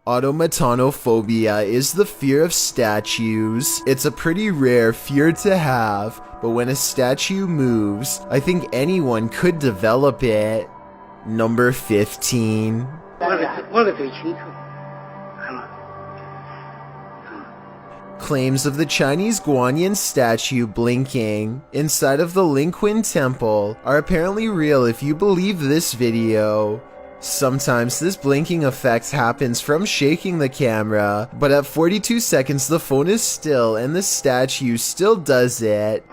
Automatonophobia is the fear of statues. It's a pretty rare fear to have, but when a statue moves, I think anyone could develop it. Number 15. Claims of the Chinese Guanyin statue blinking inside of the Lingqin Temple are apparently real if you believe this video. Sometimes this blinking effect happens from shaking the camera, but at 42 seconds the phone is still and the statue still does it.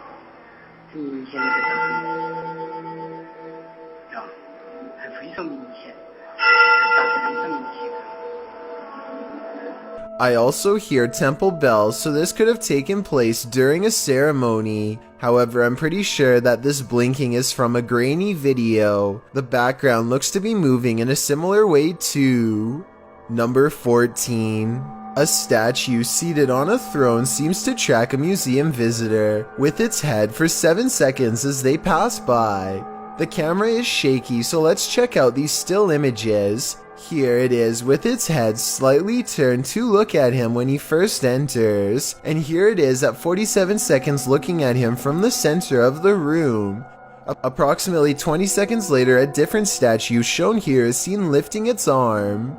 I also hear temple bells, so this could have taken place during a ceremony. However, I'm pretty sure that this blinking is from a grainy video. The background looks to be moving in a similar way too. Number 14. A statue seated on a throne seems to track a museum visitor with its head for 7 seconds as they pass by. The camera is shaky, so let's check out these still images. Here it is with its head slightly turned to look at him when he first enters, and here it is at 47 seconds looking at him from the center of the room. Approximately 20 seconds later, a different statue shown here is seen lifting its arm.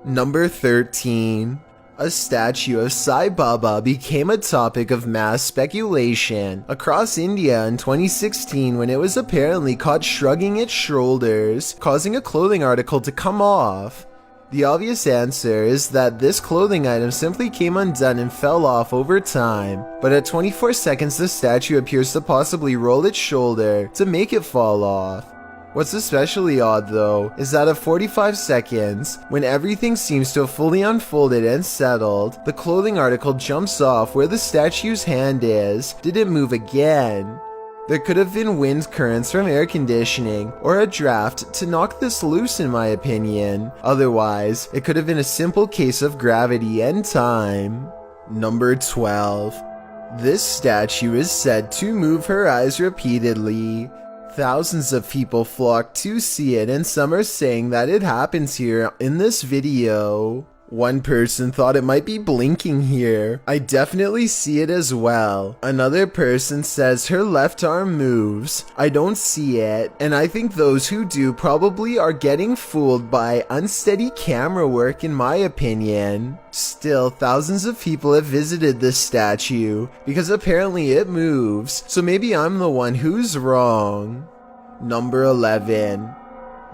Number 13. A statue of Sai Baba became a topic of mass speculation across India in 2016 when it was apparently caught shrugging its shoulders, causing a clothing article to come off. The obvious answer is that this clothing item simply came undone and fell off over time, but at 24 seconds the statue appears to possibly roll its shoulder to make it fall off. What's especially odd though, is that at 45 seconds, when everything seems to have fully unfolded and settled, the clothing article jumps off where the statue's hand is, didn't move again. There could have been wind currents from air conditioning, or a draft to knock this loose in my opinion. Otherwise, it could have been a simple case of gravity and time. Number 12. This statue is said to move her eyes repeatedly. Thousands of people flock to see it, and some are saying that it happens here in this video. One person thought it might be blinking here. I definitely see it as well. Another person says her left arm moves. I don't see it, and I think those who do probably are getting fooled by unsteady camera work in my opinion. Still, thousands of people have visited this statue because apparently it moves, so maybe I'm the one who's wrong. Number 11.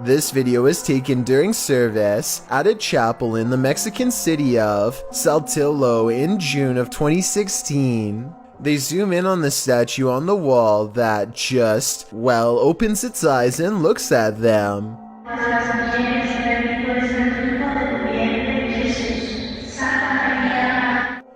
This video was taken during service at a chapel in the Mexican city of Saltillo in June of 2016. They zoom in on the statue on the wall that just, well, opens its eyes and looks at them.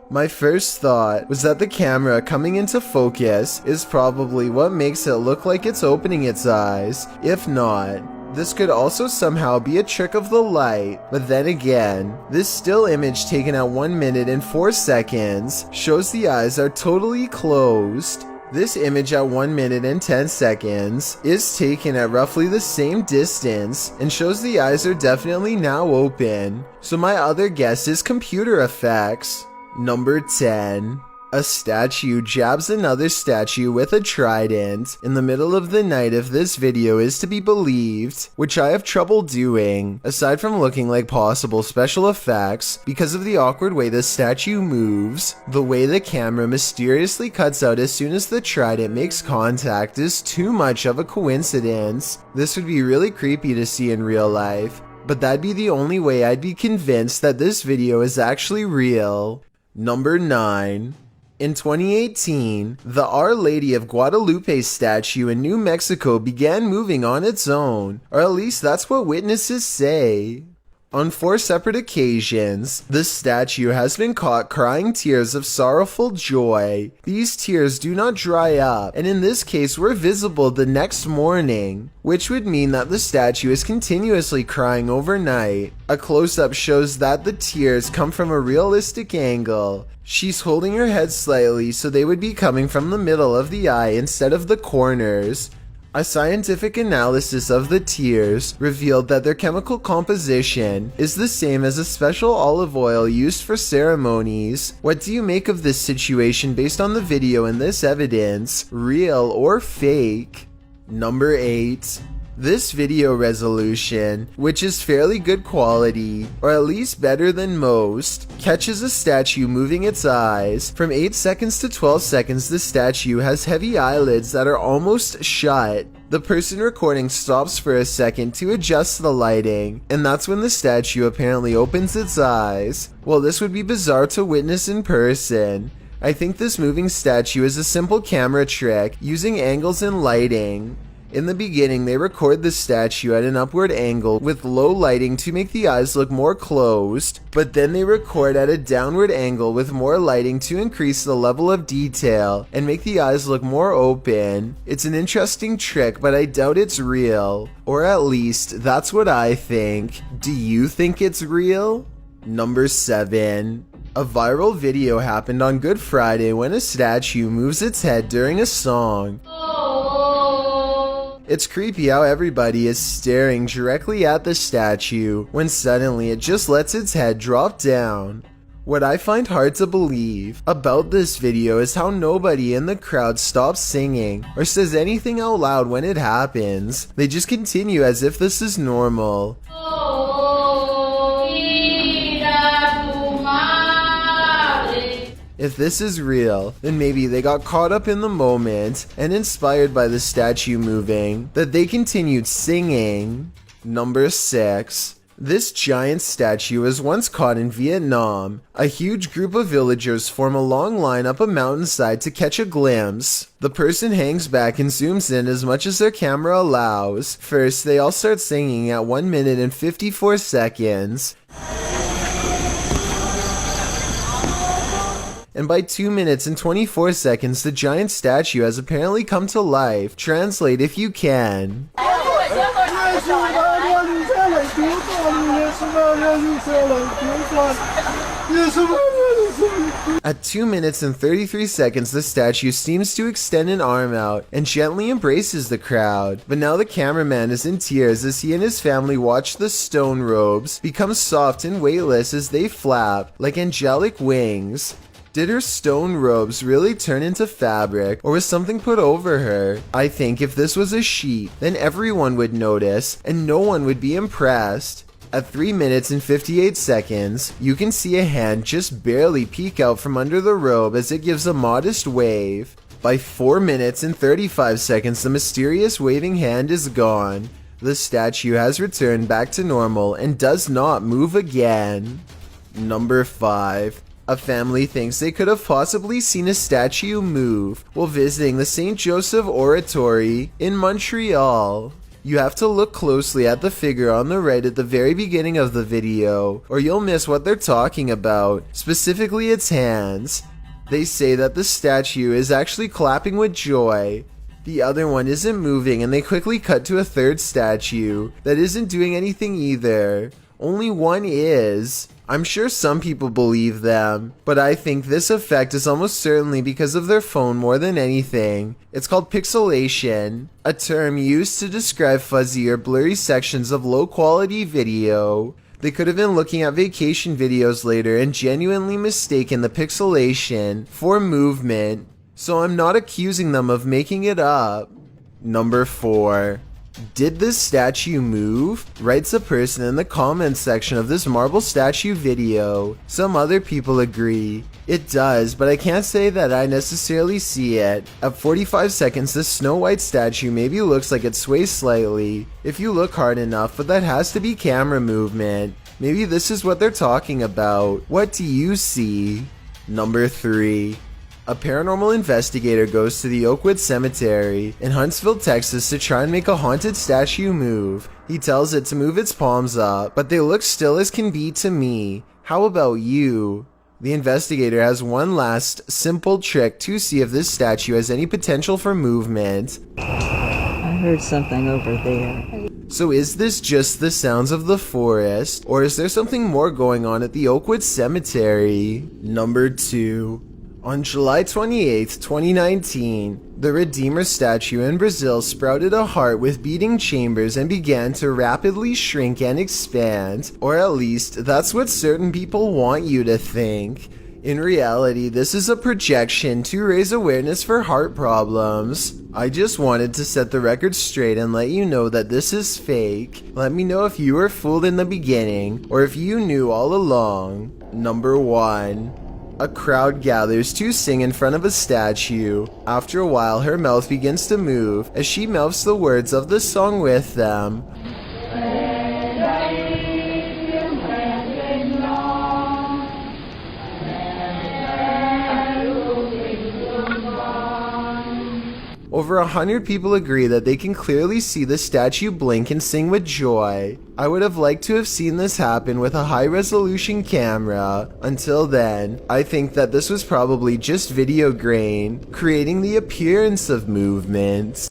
My first thought was that the camera coming into focus is probably what makes it look like it's opening its eyes. If not, this could also somehow be a trick of the light, but then again, this still image taken at 1 minute and 4 seconds shows the eyes are totally closed. This image at 1 minute and 10 seconds is taken at roughly the same distance and shows the eyes are definitely now open, so my other guess is computer effects. Number 10. A statue jabs another statue with a trident in the middle of the night if this video is to be believed, which I have trouble doing, aside from looking like possible special effects because of the awkward way the statue moves. The way the camera mysteriously cuts out as soon as the trident makes contact is too much of a coincidence. This would be really creepy to see in real life, but that'd be the only way I'd be convinced that this video is actually real. Number 9. In 2018, the Our Lady of Guadalupe statue in New Mexico began moving on its own, or at least that's what witnesses say. On 4 separate occasions, the statue has been caught crying tears of sorrowful joy. These tears do not dry up, and in this case were visible the next morning, which would mean that the statue is continuously crying overnight. A close-up shows that the tears come from a realistic angle. She's holding her head slightly, so they would be coming from the middle of the eye instead of the corners. A scientific analysis of the tears revealed that their chemical composition is the same as a special olive oil used for ceremonies. What do you make of this situation based on the video and this evidence? Real or fake? Number 8. This video resolution, which is fairly good quality, or at least better than most, catches a statue moving its eyes. From 8 seconds to 12 seconds, the statue has heavy eyelids that are almost shut. The person recording stops for a second to adjust the lighting, and that's when the statue apparently opens its eyes. Well, this would be bizarre to witness in person. I think this moving statue is a simple camera trick using angles and lighting. In the beginning, they record the statue at an upward angle with low lighting to make the eyes look more closed, but then they record at a downward angle with more lighting to increase the level of detail and make the eyes look more open. It's an interesting trick, but I doubt it's real. Or at least, that's what I think. Do you think it's real? Number 7. A viral video happened on Good Friday when a statue moves its head during a song. It's creepy how everybody is staring directly at the statue when suddenly it just lets its head drop down. What I find hard to believe about this video is how nobody in the crowd stops singing or says anything out loud when it happens. They just continue as if this is normal. If this is real, then maybe they got caught up in the moment and inspired by the statue moving, that they continued singing. Number 6. This giant statue was once caught in Vietnam. A huge group of villagers form a long line up a mountainside to catch a glimpse. The person hangs back and zooms in as much as their camera allows. First, they all start singing at 1 minute and 54 seconds. And by 2 minutes and 24 seconds, the giant statue has apparently come to life. Translate if you can. At 2 minutes and 33 seconds, the statue seems to extend an arm out and gently embraces the crowd. But now the cameraman is in tears as he and his family watch the stone robes become soft and weightless as they flap like angelic wings. Did her stone robes really turn into fabric, or was something put over her? I think if this was a sheet, then everyone would notice, and no one would be impressed. At 3 minutes and 58 seconds, you can see a hand just barely peek out from under the robe as it gives a modest wave. By 4 minutes and 35 seconds, the mysterious waving hand is gone. The statue has returned back to normal and does not move again. Number 5. A family thinks they could have possibly seen a statue move while visiting the St. Joseph Oratory in Montreal. You have to look closely at the figure on the right at the very beginning of the video, or you'll miss what they're talking about, specifically its hands. They say that the statue is actually clapping with joy. The other one isn't moving, and they quickly cut to a third statue that isn't doing anything either. Only one is. I'm sure some people believe them, but I think this effect is almost certainly because of their phone more than anything. It's called pixelation, a term used to describe fuzzy or blurry sections of low-quality video. They could have been looking at vacation videos later and genuinely mistaken the pixelation for movement, so I'm not accusing them of making it up. Number 4. Did this statue move? Writes a person in the comments section of this marble statue video. Some other people agree. It does, but I can't say that I necessarily see it. At 45 seconds, this Snow White statue maybe looks like it sways slightly, if you look hard enough, but that has to be camera movement. Maybe this is what they're talking about. What do you see? Number 3. A paranormal investigator goes to the Oakwood Cemetery in Huntsville, Texas to try and make a haunted statue move. He tells it to move its palms up, but they look still as can be to me. How about you? The investigator has one last, simple trick to see if this statue has any potential for movement. I heard something over there. So is this just the sounds of the forest, or is there something more going on at the Oakwood Cemetery? Number 2. On July 28, 2019, the Redeemer statue in Brazil sprouted a heart with beating chambers and began to rapidly shrink and expand, or at least that's what certain people want you to think. In reality, this is a projection to raise awareness for heart problems. I just wanted to set the record straight and let you know that this is fake. Let me know if you were fooled in the beginning, or if you knew all along. Number 1. A crowd gathers to sing in front of a statue. After a while, her mouth begins to move as she mouths the words of the song with them. Over 100 people agree that they can clearly see the statue blink and sing with joy. I would have liked to have seen this happen with a high-resolution camera. Until then, I think that this was probably just video grain, creating the appearance of movement.